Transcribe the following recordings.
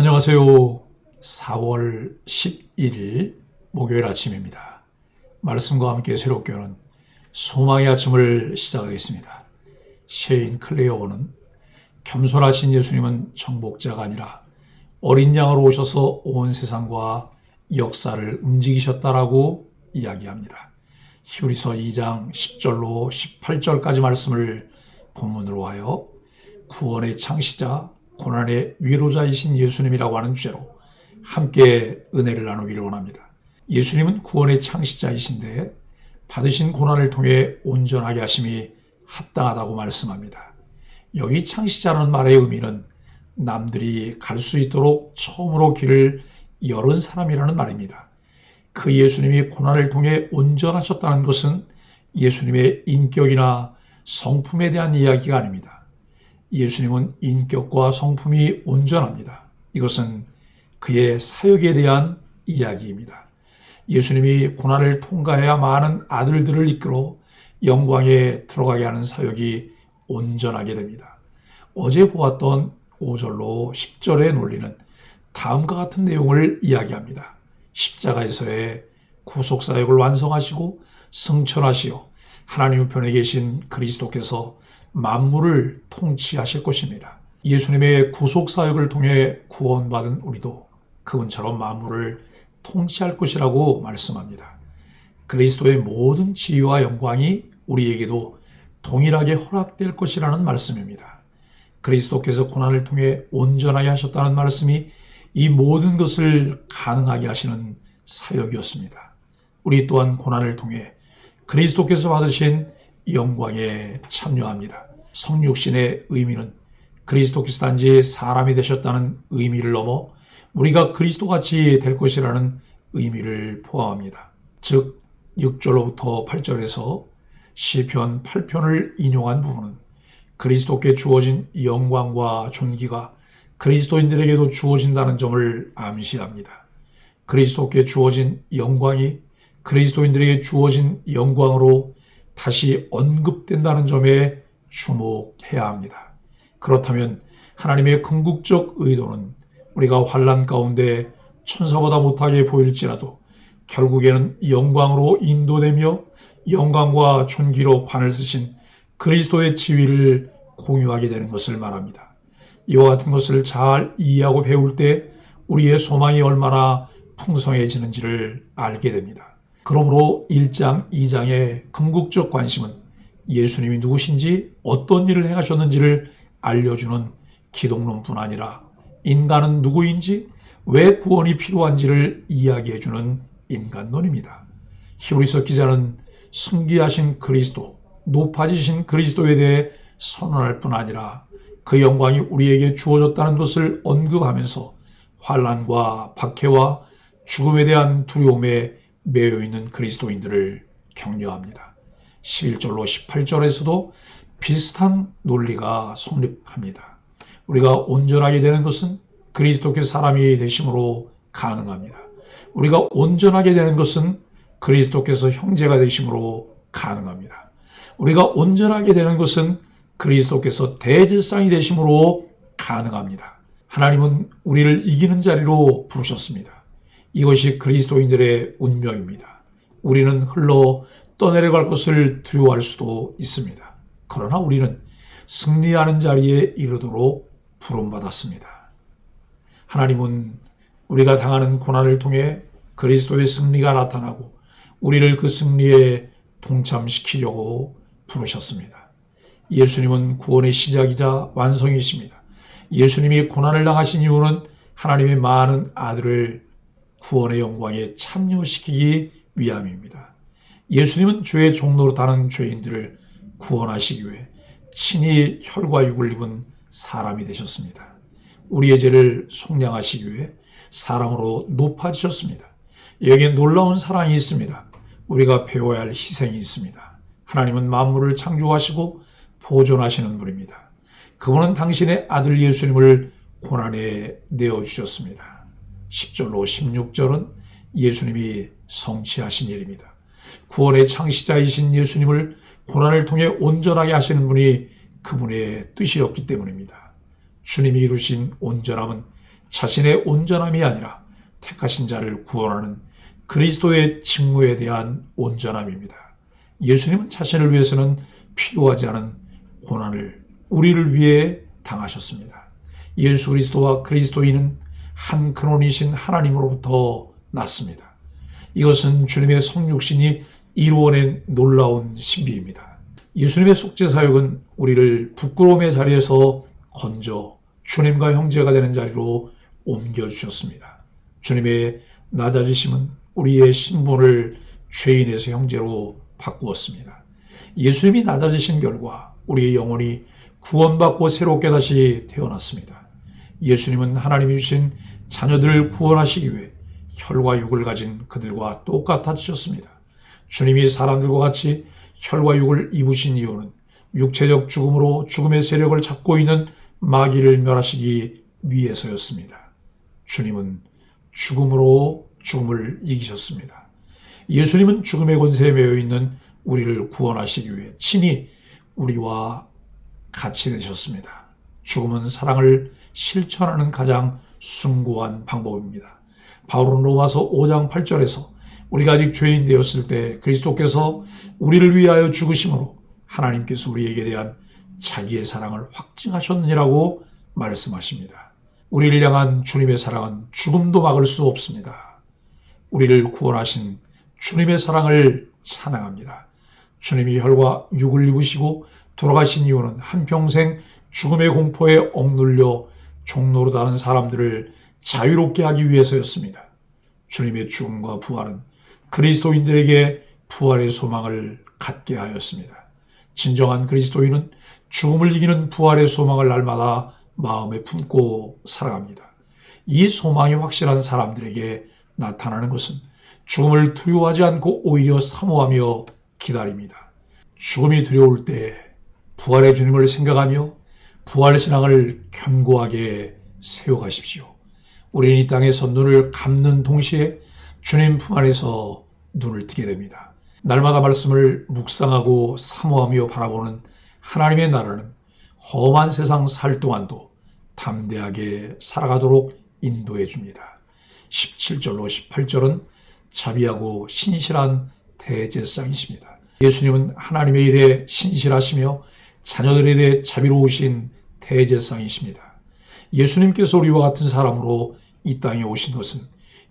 안녕하세요. 4월 11일 목요일 아침입니다. 말씀과 함께 새롭게 오는 소망의 아침을 시작하겠습니다. 셰인 클레어원은 겸손하신 예수님은 정복자가 아니라 어린 양으로 오셔서 온 세상과 역사를 움직이셨다라고 이야기합니다. 히브리서 2장 10절로 18절까지 말씀을 본문으로 하여 구원의 창시자, 고난의 위로자이신 예수님이라고 하는 주제로 함께 은혜를 나누기를 원합니다. 예수님은 구원의 창시자이신데 받으신 고난을 통해 온전하게 하심이 합당하다고 말씀합니다. 여기 창시자라는 말의 의미는 남들이 갈 수 있도록 처음으로 길을 열은 사람이라는 말입니다. 그 예수님이 고난을 통해 온전하셨다는 것은 예수님의 인격이나 성품에 대한 이야기가 아닙니다. 예수님은 인격과 성품이 온전합니다. 이것은 그의 사역에 대한 이야기입니다. 예수님이 고난을 통과해야 많은 아들들을 이끌어 영광에 들어가게 하는 사역이 온전하게 됩니다. 어제 보았던 5절로 10절의 논리는 다음과 같은 내용을 이야기합니다. 십자가에서의 구속사역을 완성하시고 승천하시어 하나님 우편에 계신 그리스도께서 만물을 통치하실 것입니다. 예수님의 구속사역을 통해 구원받은 우리도 그분처럼 만물을 통치할 것이라고 말씀합니다. 그리스도의 모든 지위와 영광이 우리에게도 동일하게 허락될 것이라는 말씀입니다. 그리스도께서 고난을 통해 온전하게 하셨다는 말씀이 이 모든 것을 가능하게 하시는 사역이었습니다. 우리 또한 고난을 통해 그리스도께서 받으신 영광에 참여합니다. 성육신의 의미는 그리스도께서 단지 사람이 되셨다는 의미를 넘어 우리가 그리스도같이 될 것이라는 의미를 포함합니다. 즉 6절로부터 8절에서 시편 8편을 인용한 부분은 그리스도께 주어진 영광과 존귀가 그리스도인들에게도 주어진다는 점을 암시합니다. 그리스도께 주어진 영광이 그리스도인들에게 주어진 영광으로 다시 언급된다는 점에 주목해야 합니다. 그렇다면 하나님의 궁극적 의도는 우리가 환난 가운데 천사보다 못하게 보일지라도 결국에는 영광으로 인도되며 영광과 존귀로 관을 쓰신 그리스도의 지위를 공유하게 되는 것을 말합니다. 이와 같은 것을 잘 이해하고 배울 때 우리의 소망이 얼마나 풍성해지는지를 알게 됩니다. 그러므로 1장, 2장의 궁극적 관심은 예수님이 누구신지 어떤 일을 행하셨는지를 알려주는 기독론뿐 아니라 인간은 누구인지 왜 구원이 필요한지를 이야기해주는 인간론입니다. 히브리서 기자는 승귀하신 그리스도, 높아지신 그리스도에 대해 선언할 뿐 아니라 그 영광이 우리에게 주어졌다는 것을 언급하면서 환난과 박해와 죽음에 대한 두려움에 매여 있는 그리스도인들을 격려합니다. 11절로 18절에서도 비슷한 논리가 성립합니다. 우리가 온전하게 되는 것은 그리스도께서 사람이 되심으로 가능합니다. 우리가 온전하게 되는 것은 그리스도께서 형제가 되심으로 가능합니다. 우리가 온전하게 되는 것은 그리스도께서 대제사장이 되심으로 가능합니다. 하나님은 우리를 이기는 자리로 부르셨습니다. 이것이 그리스도인들의 운명입니다. 우리는 흘러 떠내려갈 것을 두려워할 수도 있습니다. 그러나 우리는 승리하는 자리에 이르도록 부름받았습니다. 하나님은 우리가 당하는 고난을 통해 그리스도의 승리가 나타나고 우리를 그 승리에 동참시키려고 부르셨습니다. 예수님은 구원의 시작이자 완성이십니다. 예수님이 고난을 당하신 이유는 하나님의 많은 아들을 구원의 영광에 참여시키기 위함입니다. 예수님은 죄의 종로로 타는 죄인들을 구원하시기 위해 친히 혈과 육을 입은 사람이 되셨습니다. 우리의 죄를 속량하시기 위해 사람으로 높아지셨습니다. 여기에 놀라운 사랑이 있습니다. 우리가 배워야 할 희생이 있습니다. 하나님은 만물을 창조하시고 보존하시는 분입니다. 그분은 당신의 아들 예수님을 고난에 내어주셨습니다. 10절로 16절은 예수님이 성취하신 일입니다. 구원의 창시자이신 예수님을 고난을 통해 온전하게 하시는 분이 그분의 뜻이었기 때문입니다. 주님이 이루신 온전함은 자신의 온전함이 아니라 택하신 자를 구원하는 그리스도의 직무에 대한 온전함입니다. 예수님은 자신을 위해서는 필요하지 않은 고난을 우리를 위해 당하셨습니다. 예수 그리스도와 그리스도인은 한 근원이신 하나님으로부터 났습니다. 이것은 주님의 성육신이 이루어낸 놀라운 신비입니다. 예수님의 속죄사역은 우리를 부끄러움의 자리에서 건져 주님과 형제가 되는 자리로 옮겨주셨습니다. 주님의 낮아지심은 우리의 신분을 죄인에서 형제로 바꾸었습니다. 예수님이 낮아지신 결과 우리의 영혼이 구원받고 새롭게 다시 태어났습니다. 예수님은 하나님이 주신 자녀들을 구원하시기 위해 혈과 육을 가진 그들과 똑같아지셨습니다. 주님이 사람들과 같이 혈과 육을 입으신 이유는 육체적 죽음으로 죽음의 세력을 잡고 있는 마귀를 멸하시기 위해서였습니다. 주님은 죽음으로 죽음을 이기셨습니다. 예수님은 죽음의 권세에 매여 있는 우리를 구원하시기 위해 친히 우리와 같이 되셨습니다. 죽음은 사랑을 실천하는 가장 숭고한 방법입니다. 바울은 로마서 5장 8절에서 우리가 아직 죄인 되었을 때 그리스도께서 우리를 위하여 죽으심으로 하나님께서 우리에게 대한 자기의 사랑을 확증하셨느니라고 말씀하십니다. 우리를 향한 주님의 사랑은 죽음도 막을 수 없습니다. 우리를 구원하신 주님의 사랑을 찬양합니다. 주님이 혈과 육을 입으시고 돌아가신 이유는 한평생 죽음의 공포에 억눌려 종로로 다는 사람들을 자유롭게 하기 위해서였습니다. 주님의 죽음과 부활은 그리스도인들에게 부활의 소망을 갖게 하였습니다. 진정한 그리스도인은 죽음을 이기는 부활의 소망을 날마다 마음에 품고 살아갑니다. 이 소망이 확실한 사람들에게 나타나는 것은 죽음을 두려워하지 않고 오히려 사모하며 기다립니다. 죽음이 두려울 때 부활의 주님을 생각하며 부활신앙을 견고하게 세워가십시오. 우리는 이 땅에서 눈을 감는 동시에 주님 품 안에서 눈을 뜨게 됩니다. 날마다 말씀을 묵상하고 사모하며 바라보는 하나님의 나라는 험한 세상 살 동안도 담대하게 살아가도록 인도해 줍니다. 17절로 18절은 자비하고 신실한 대제사장이십니다. 예수님은 하나님의 일에 신실하시며 자녀들에 대해 자비로우신 대제사장이십니다. 예수님께서 우리와 같은 사람으로 이 땅에 오신 것은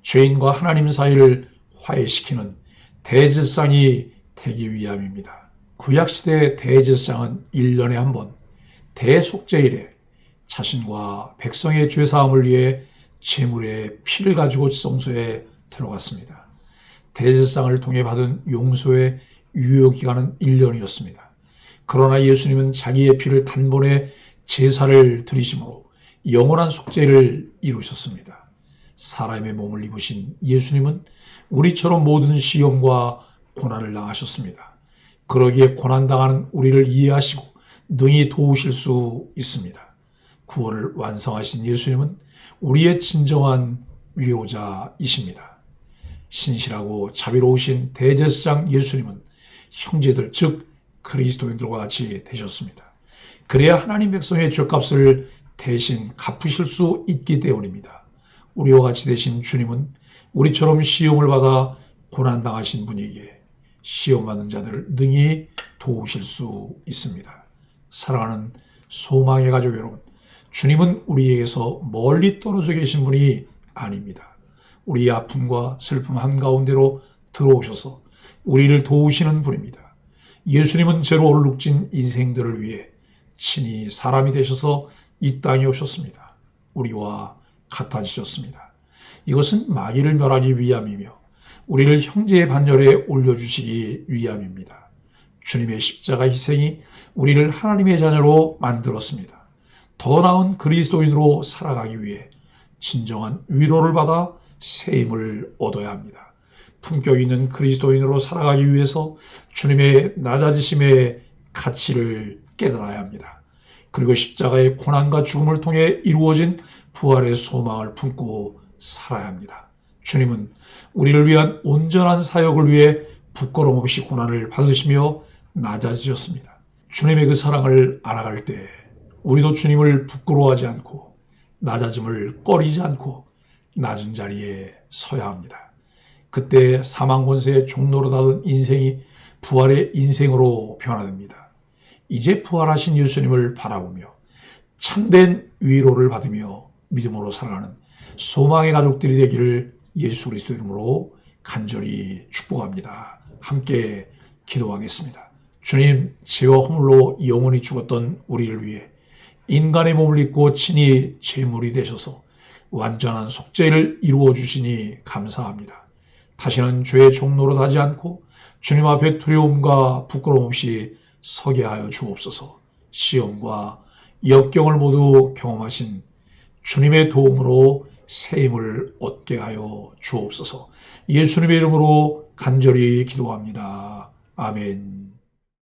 죄인과 하나님 사이를 화해시키는 대제사장이 되기 위함입니다. 구약시대의 대제사장은 1년에 한 번 대속죄일에 자신과 백성의 죄사함을 위해 제물의 피를 가지고 성소에 들어갔습니다. 대제사장을 통해 받은 용서의 유효기간은 1년이었습니다. 그러나 예수님은 자기의 피를 단번에 제사를 드리심으로 영원한 속죄를 이루셨습니다. 사람의 몸을 입으신 예수님은 우리처럼 모든 시험과 고난을 당하셨습니다. 그러기에 고난당하는 우리를 이해하시고 능히 도우실 수 있습니다. 구원을 완성하신 예수님은 우리의 진정한 위로자이십니다. 신실하고 자비로우신 대제사장 예수님은 형제들 즉 그리스도인들과 같이 되셨습니다. 그래야 하나님 백성의 죄값을 대신 갚으실 수 있기 때문입니다. 우리와 같이 되신 주님은 우리처럼 시험을 받아 고난당하신 분에게 시험받는 자들을 능히 도우실 수 있습니다. 사랑하는 소망의 가족 여러분, 주님은 우리에게서 멀리 떨어져 계신 분이 아닙니다. 우리의 아픔과 슬픔 한가운데로 들어오셔서 우리를 도우시는 분입니다. 예수님은 죄로 얼룩진 인생들을 위해 친히 사람이 되셔서 이 땅에 오셨습니다. 우리와 같아지셨습니다. 이것은 마귀를 멸하기 위함이며 우리를 형제의 반열에 올려주시기 위함입니다. 주님의 십자가 희생이 우리를 하나님의 자녀로 만들었습니다. 더 나은 그리스도인으로 살아가기 위해 진정한 위로를 받아 새 힘을 얻어야 합니다. 품격 있는 그리스도인으로 살아가기 위해서 주님의 낮아지심의 가치를 깨달아야 합니다. 그리고 십자가의 고난과 죽음을 통해 이루어진 부활의 소망을 품고 살아야 합니다. 주님은 우리를 위한 온전한 사역을 위해 부끄러움 없이 고난을 받으시며 낮아지셨습니다. 주님의 그 사랑을 알아갈 때 우리도 주님을 부끄러워하지 않고 낮아짐을 꺼리지 않고 낮은 자리에 서야 합니다. 그때 사망 권세의 종로로 닫은 인생이 부활의 인생으로 변화됩니다. 이제 부활하신 예수님을 바라보며 참된 위로를 받으며 믿음으로 살아가는 소망의 가족들이 되기를 예수 그리스도 이름으로 간절히 축복합니다. 함께 기도하겠습니다. 주님, 죄와 허물로 영원히 죽었던 우리를 위해 인간의 몸을 입고 친히 제물이 되셔서 완전한 속죄를 이루어 주시니 감사합니다. 다시는 죄의 종로로 가지 않고 주님 앞에 두려움과 부끄러움 없이 서게 하여 주옵소서. 시험과 역경을 모두 경험하신 주님의 도움으로 새 힘을 얻게 하여 주옵소서. 예수님의 이름으로 간절히 기도합니다. 아멘.